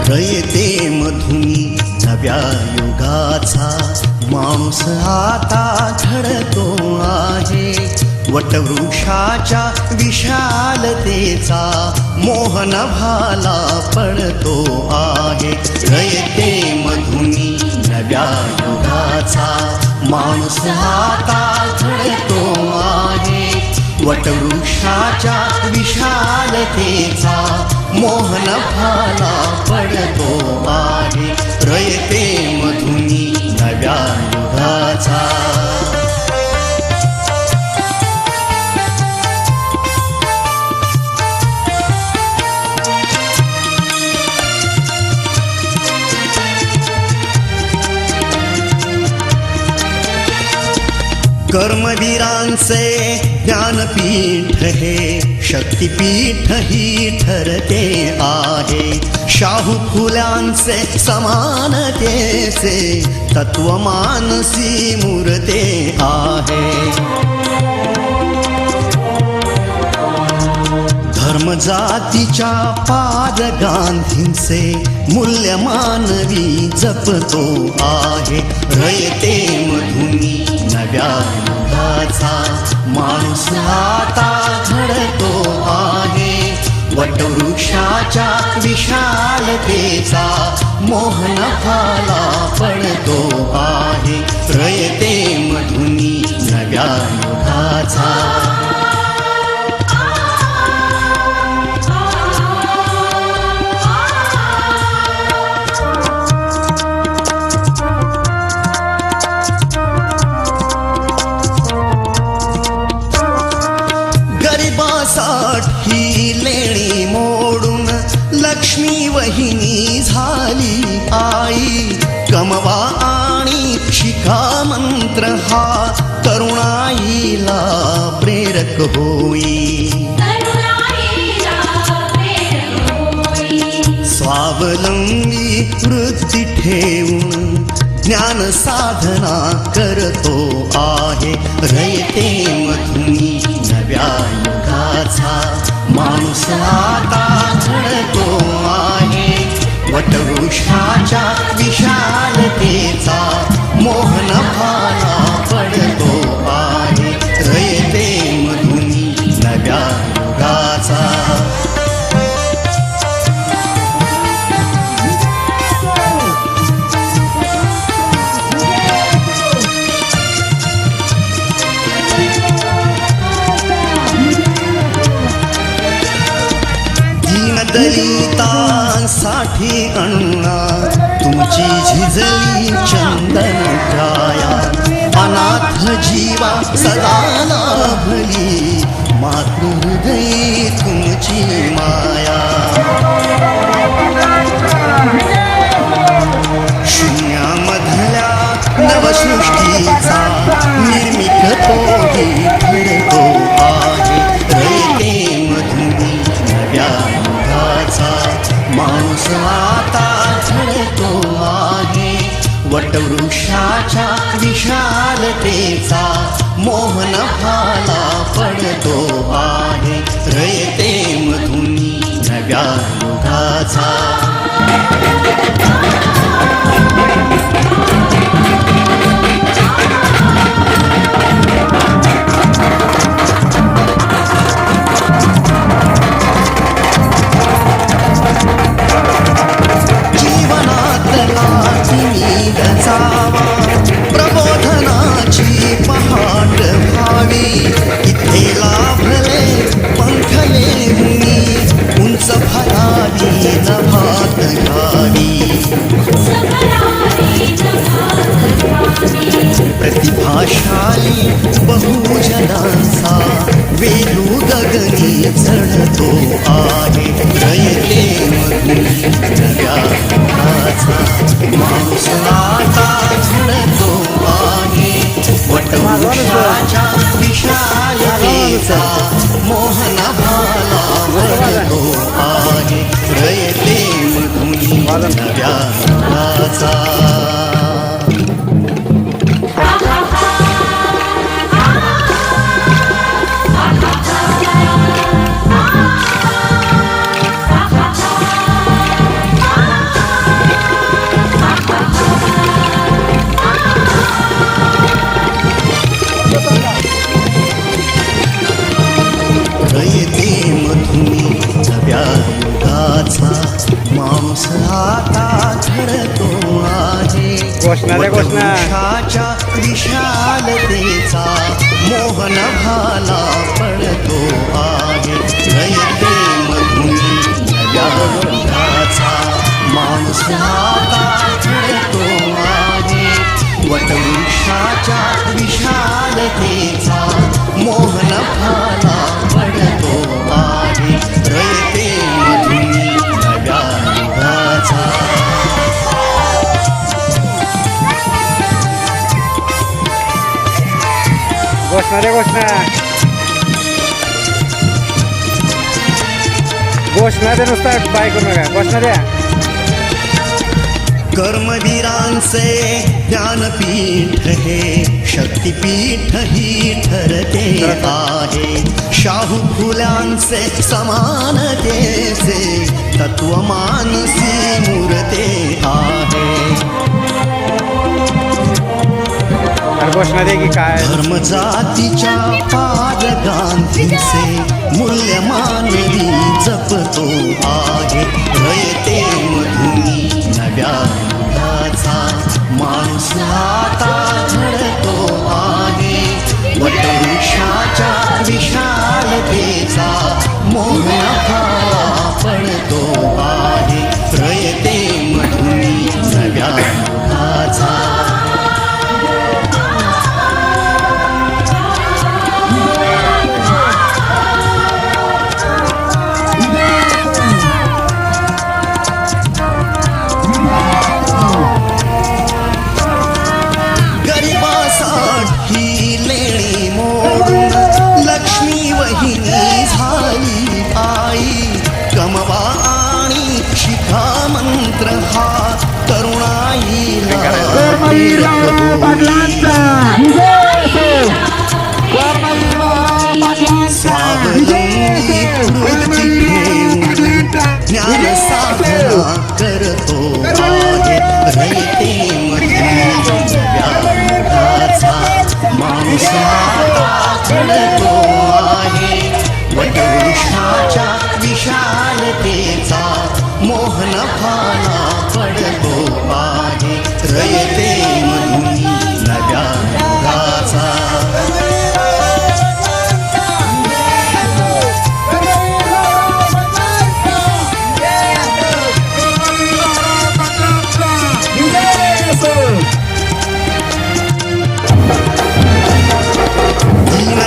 रयते मधुनी नव्या युगाचा माणूस आता घडतो आहे. वटवृक्षाच्या विशालतेचा मोहन भाला पडतो आहे. रयते मधुनी नव्या युगाचा माणूस आता घडतो आहे. वटवृक्षाच्या विशालतेचा मोहन भाला पडतो आहे. रयते मधुनी नव्या युगाचा. कर्मवीरांचे ज्ञानपीठ हे शक्तिपीठ ही ठरते आहे. शाहू फुल्यांचे समानतेचे तत्व मानसी मूर्ते आहे. धर्म जातीच्या पाद गांधींचे मूल्य मानवी जपतो आहे. रयते मधुनी नव्या युगाचा माणूस आता घडतो आहे. वटवृक्षाच्या विशालतेचा मोहन भाला पडतो आहे. रयते मधुनी नव्या युगाचा. ही लेणी मोडून लक्ष्मी वहिनी झाली आई. कमवा आणि शिका मंत्र हा तरुणाईला प्रेरक होई. स्वावलंबी वृत्ती ठेवून ज्ञान साधना करतो आहे. रयते मधुनी नव्या युगाचा माणूस आता घडतो आहे. वटवृक्षाच्या विशालतेचा मोहन भाला पडतो आहे. रयते मधुनी नव्या युगाचा. दलितांसाठी अण्णा तुमची झिजली चंदन छाया. अनाथ जीवा सदा लाभली मातृहृदयी तुमची माया. शून्यामधल्या नवसृष्टीचा निर्मित तोही घडतो आहे. रयते मधुनी नव्या माणूस आता घडतो आहे. वटवृक्षाच्या विशालतेचा मोहन भाला पडतो आहे. रयते मधुनी नव्या युगाचा. प्रबोधनाची पहाट व्हावी. इथे लाभले पंखले मुनी उंच भरावी नभात घ्यावी. प्रतिभाशाली बहुजनांचा वेलू गगनी चढतो आहे. रयते मधुनी नव्या युगाचा माणूस आता घडतो आहे. वटवृक्षाच्या विशालतेचा मोहन माणूस आता घडतो आहे. घोषणा द्या, घोषणा. वटवृक्षाच्या विशालतेचा मोहन भाला पडतो आहे. रयते मधुनी नव्या रंगाचा माणूस आता घडतो आहे. वटवृक्षाच्या विशालतेचा मोहन भाला पडतो आहे. रयते मधुनी नव्या रंगाचा. घोषणा द्या, घोषणा. घोषणा द्या, नुसतं बाय करू नका. घोषणा द्या. कर्मवीरांचे ज्ञानपीठ हे शक्तिपीठ ही ठरते आहे. शाहू फुल्यांचे समानतेचे तत्व मानसी मूर्ते आहे. घोषणा द्या की काय. धर्म जातीच्या पाद गांधीचे मूल्य मानवी जपतो आहे. रयते मधुनी नव्या युगाचा माणूस आता घडतो आहे. वटवृक्षाच्या विशालतेचा मोहन भाला पडतो आहे. रयते मधुनी नव्या युगाचा. गरिबासाठी लेणी मोडून लक्ष्मी वहिनी झाली आई. कमवा आणि शिखा मंत्र हा तरुणाईला स्वावलंबी वृत्ती घेऊन ज्ञान साधना करतो आहे. रयते मधुनी नव्या युगाचा माणूस आता घडतो आहे. वटवृक्षाच्या विशालतेचा मोहन भाला पडतो आहे. रयते मधुनी नव्या युगाचा.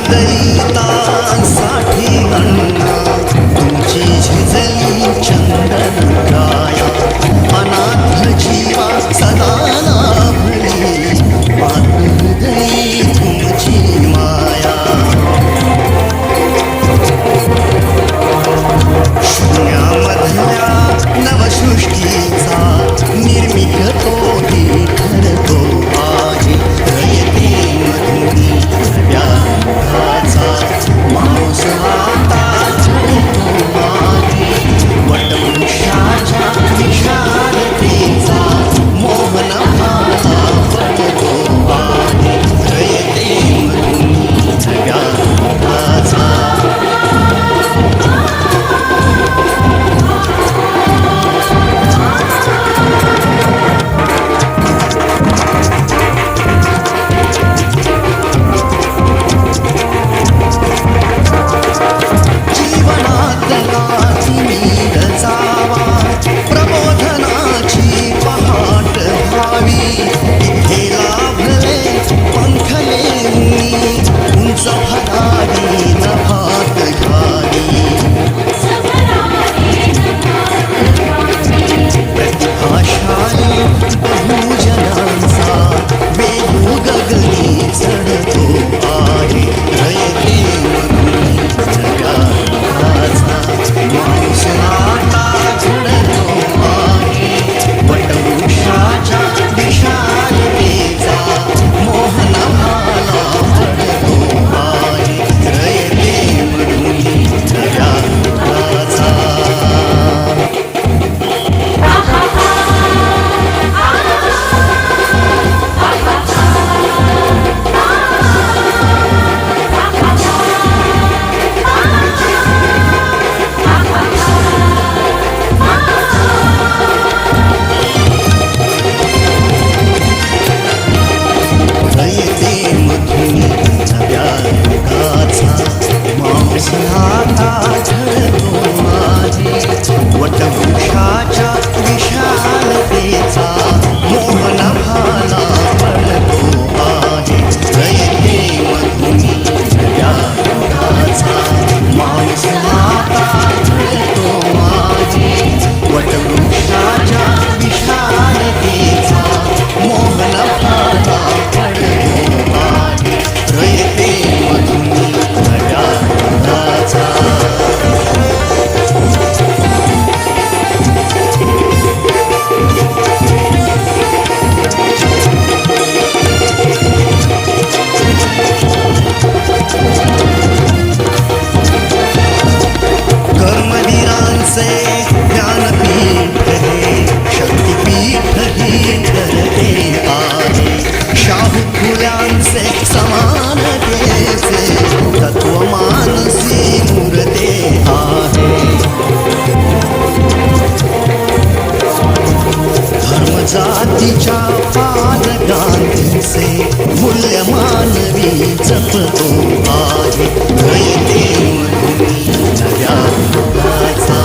दलितांसाठी अण्णा तुमची झिजली चंदन काया. अनाथ जीवा सदा लाभ फुलांचे ज्ञानपीठ हे शक्तिपीठ ही करते आहे शाहू फुलांचे समानतेचे तत्वमानसी मूर्ते आहे धर्म जातीच्या पालकांचे मूल्य मानवी जपतो आहे रयते नव्या युगाचा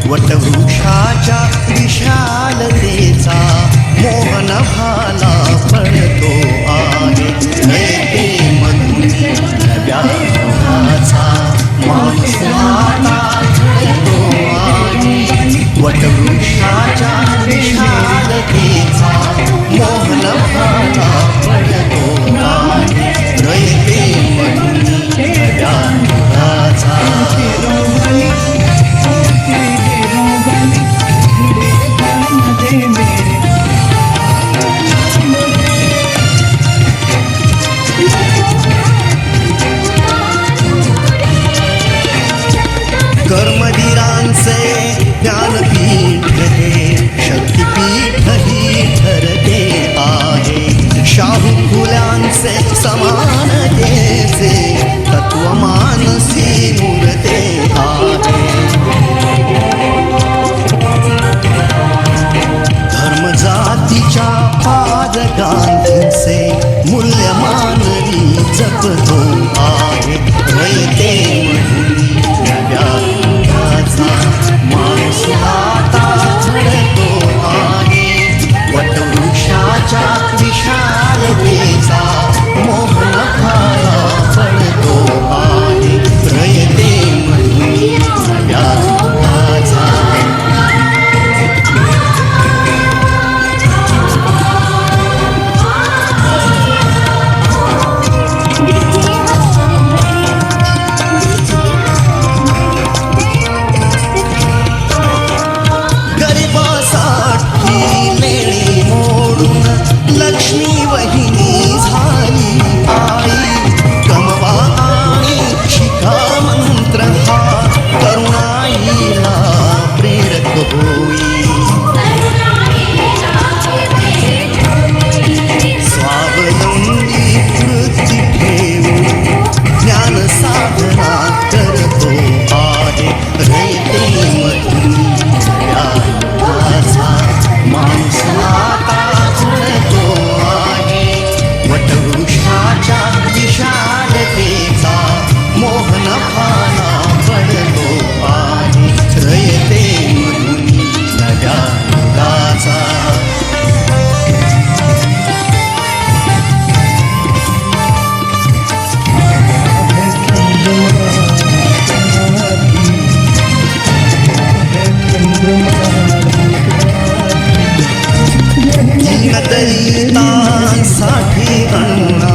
वटवृक्षाच्या विशालतेचा मोहन भाला पडतो आहे नयते मधुनी नव्या रंगाचा माणूस आता झळतो आहे वटवृक्षाच्या विशालतेचा मोहन भाला पडतो आहे नयते मधुनी नव्या रंगाचा कर्मवीरांचे ज्ञानपीठ हे शक्तिपीठ ही ठरते आहे शाहू फुल्यांचे समानतेचे तत्वमानसी मूर्ते आहे धर्म जातीच्या पादगांधींचे मूल्य मानवी जपतो आहे रयते मधुनी नव्या रंगाचा माणूस आता झळतो आहे वटवृक्षाच्या विशालतेचा मोहन भाला पडतो आहे रयते मधुनी नव्या रंगाचा लक्ष्मी वहिनी झाली आई कमवा आणि शिका मंत्र हा करुणाईला प्रेरक होई स्वावलंबी वृत्ती ठेवून ज्ञान साधना करतो आहे रयते मधुनी नव्या रंगाचा माणूस आता झळतो आहे वटवृक्षाच्या विशालतेचा मोहन भाला पडतो आहे रयते मधुनी नव्या रंगाचा दलितांसाठी अण्णा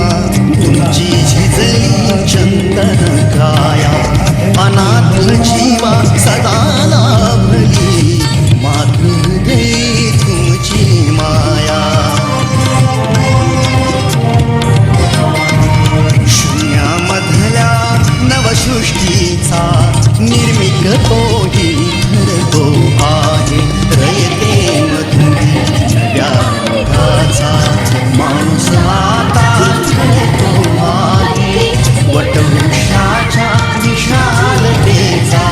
तुमची झिजली चंदन काया अनाथ जीवा सदा लाभली मातृहृदयी तुमची माया शून्यामधल्या नवसृष्टीचा निर्मिक तोही ठरतो आहे रयते मधुनी नव्या रंगाचा माणूस आता झळतो आहे वटवृक्षाच्या विशालतेचा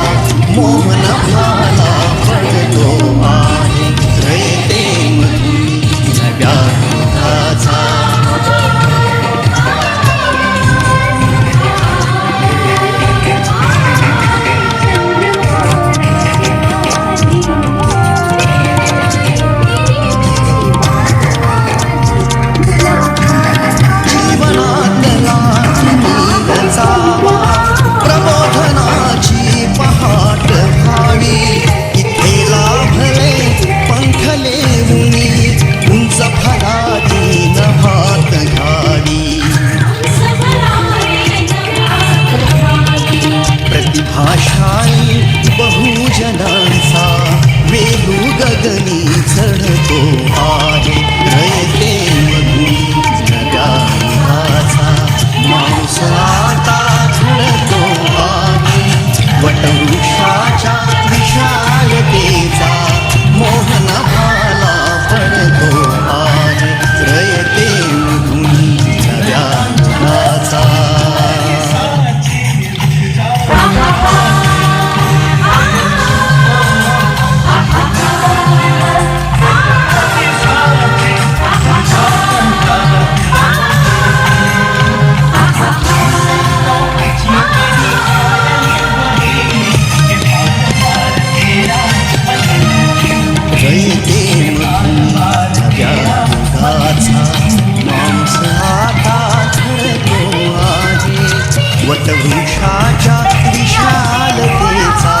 वटवृक्षाच्या विशालतेचा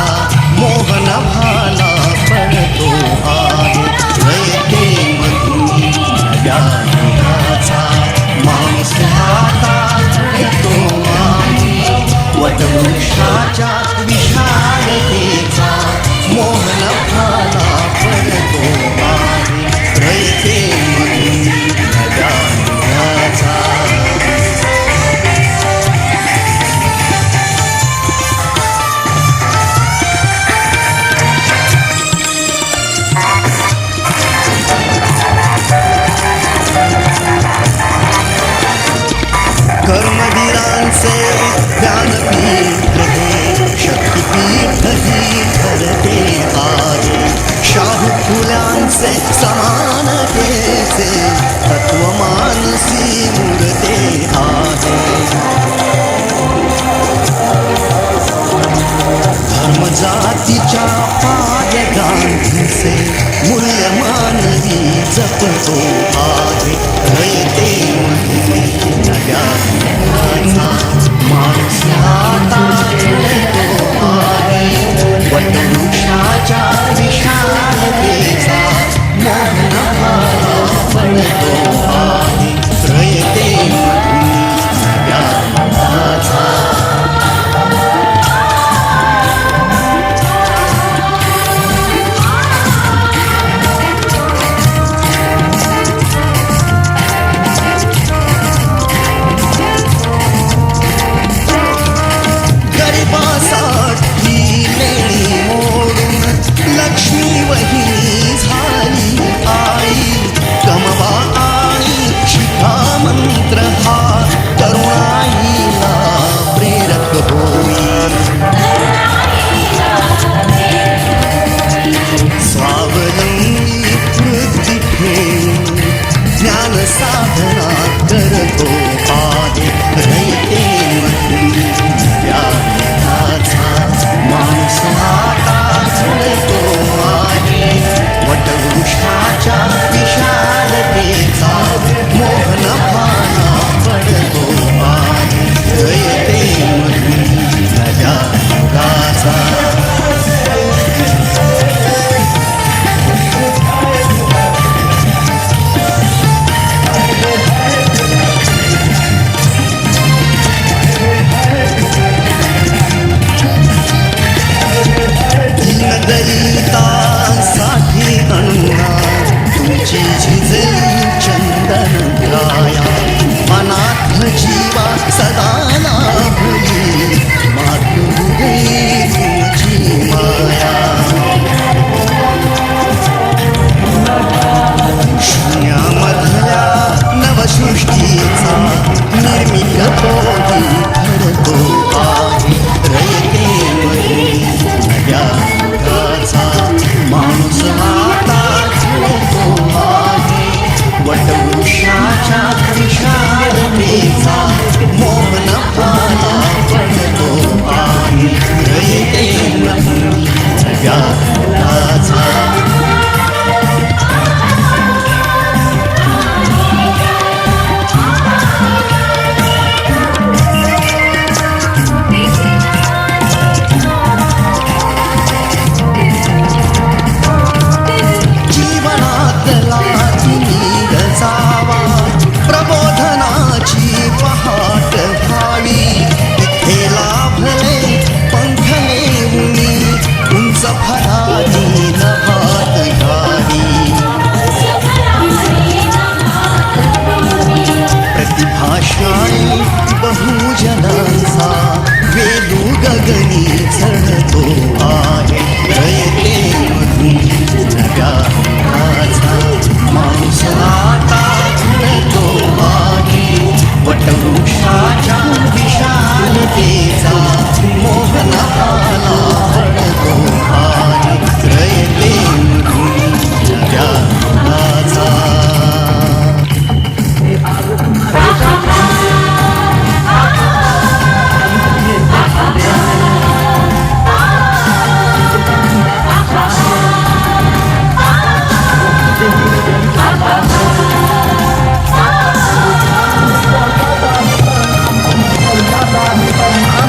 मोहन भाला पडतो आहे रयतेमधून नव्या युगाचा माणूस हातात घेतो आहे वटवृक्षाच्या विशालतेचा मोहन भाला पडतो आहे रयतेमधून नव्या युगाचा कर्मवीरांचे ज्ञानपीठ हे शक्तिपीठ ही ठरते आहे शाहू फुल्यांचे समानतेचे तत्वमानसी मूर्ते आहे धर्मजातीच्या पाय गांधीचे मूल्यमानही जपतो आहे रयतेमधून नव्या युगाचा माणूस हातात घेतो आहे वटवृक्षाच्या विशालतेचा मोहन भाला पडतो आहे रयतेमधून नव्या युगाचा गरिबासाठी लेणी मोडून लक्ष्मी वहिनी झाली आई कमवा आणि शिका मंत्र हा तरुणाईला प्रेरक होईल स्वावलंबी वृत्ती ठेवून ज्ञान साधना करतो आहे रयतेमधून नव्या युगाचा माणूस हातात घेतो आहे वटवृक्षाच्या विशालतेचा मोहन भाला पडतो आहे रयतेमधून नव्या युगाचा दलितांसाठी अण्णा तुमची झिजली चंदन गाया अनाथ जीवा सदा लाभली मातृहृदयी तुमची माया शून्यामधल्या नवसृष्टीचा निर्मित पोटी ठरतो आहे रयतेमधून नव्या युगाचा माणूस हातात घेतो आहे वटवृक्षाच्या विशालतेचा मोहन भाला पडतो आहे रयतेमधून नव्या युगाचा प्रबोधनाची पहाट व्हावी इथे लाभले पंखले उनी उंच फरारी नभात घावी प्रतिभाशाळी बहुजनांचा वेलू गगनी चढतो आहे रयतेमधून नव्या युगाचा माणूस हातात घेतो आहे वटवृक्षाच्या विशालतेचा मोहन भाला पडतो आहे रयतेमधून नव्या युगाचा Bye.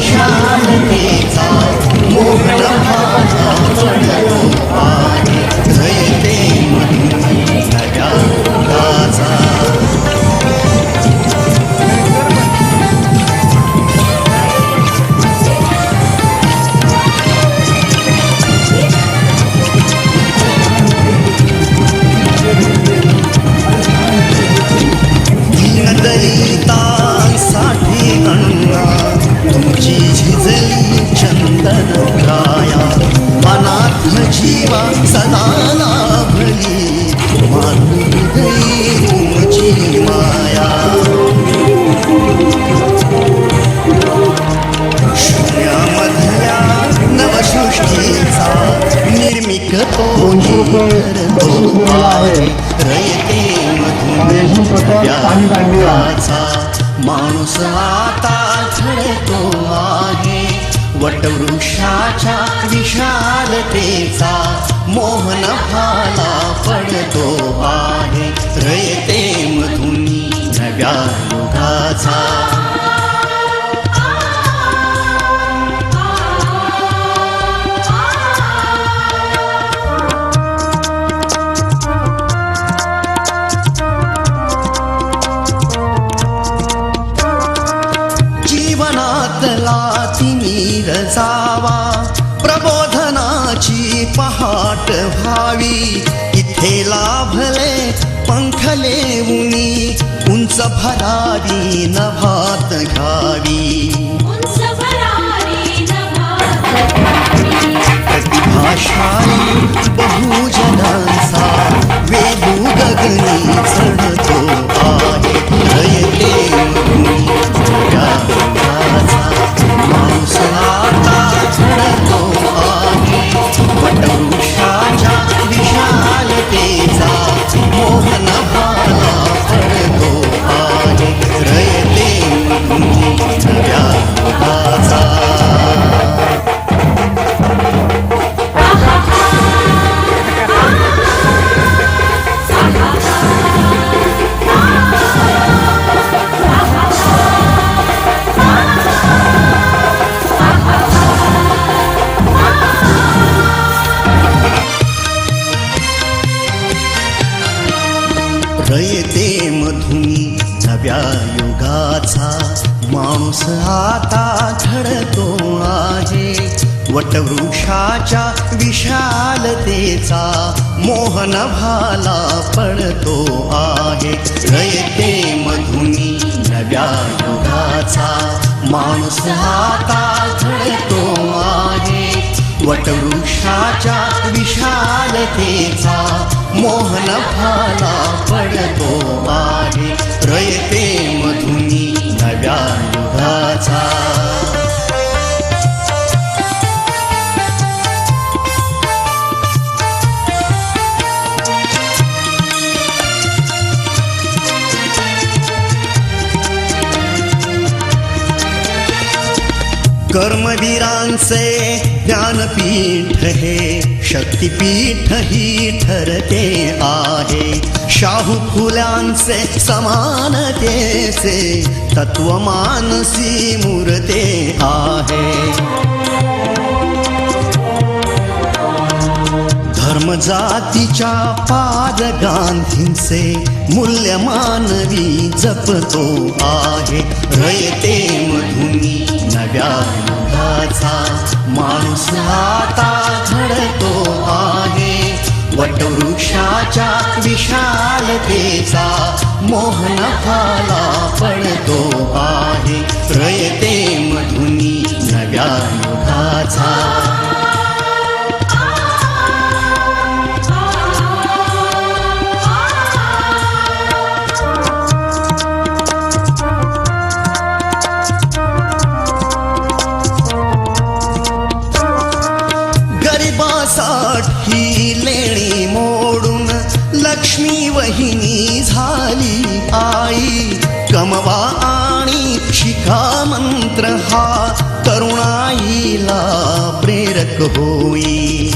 विशालतेचा मोहन भाला पडतो आहे रयते मधुनी नव्या युगाचा दलितांसाठी अण्णा तुमची झिजली चंदन राया अनाथ जीवा सदा लाभली मातृहृदयी तुमची माया शून्यामधल्या नवसृष्टीचा निर्मिक तो करतो आहे रयते मधुराचा माणूस आता घडतो आहे वटवृक्षाच्या विशालतेचा मोहन भाला पडतो आहे रयते मधुनी नव्या युगाचा नीर जावा प्रबोधनाची पहाट व्हावी इथे लाभले पंखले उनी उंच भरारी नभात घ्यावी प्रतिभाशाली बहुजनांचा वेदू गगनी चढतो आहे रयते मधुनी नव्या युगाचा माणूस आता घडतो आहे वटवृक्षाच्या विशालतेचा मोहन भाला पडतो आहे रयते मधुनी नव्या युगाचा रयते मधुनी नव्या युगाचा माणूस आता घडतो आहे वटवृक्षाच्या विशालतेचा मोहन भाला पडतो आहे रयते मधुनी नव्या युगाचा माणूस आता घडतो आहे वटवृक्षाच्या विशालतेचा मोहन भाला पडतो आहे रयते मधुनी नव्या युगाचा कर्मवीरांचे ज्ञानपीठ हे शक्तिपीठ ही ठरते आहे शाहू फुल्यांचे समानतेचे तत्वमानसी मूर्ते आहे धर्म जातीच्या पाद गांधींचे मूल्य मानवी जपतो आहे रयते मधुनी नव्या युगाचा माणूस आता घडतो आहे वटवृक्षाच्या विशालतेचा मोहन भाला पडतो आहे रयते मधुनी नव्या युगाचा ही लेणी मोडून लक्ष्मी वहिनी झाली आई कमवा आणि शिखा मंत्र हा तरुणाईला प्रेरक होई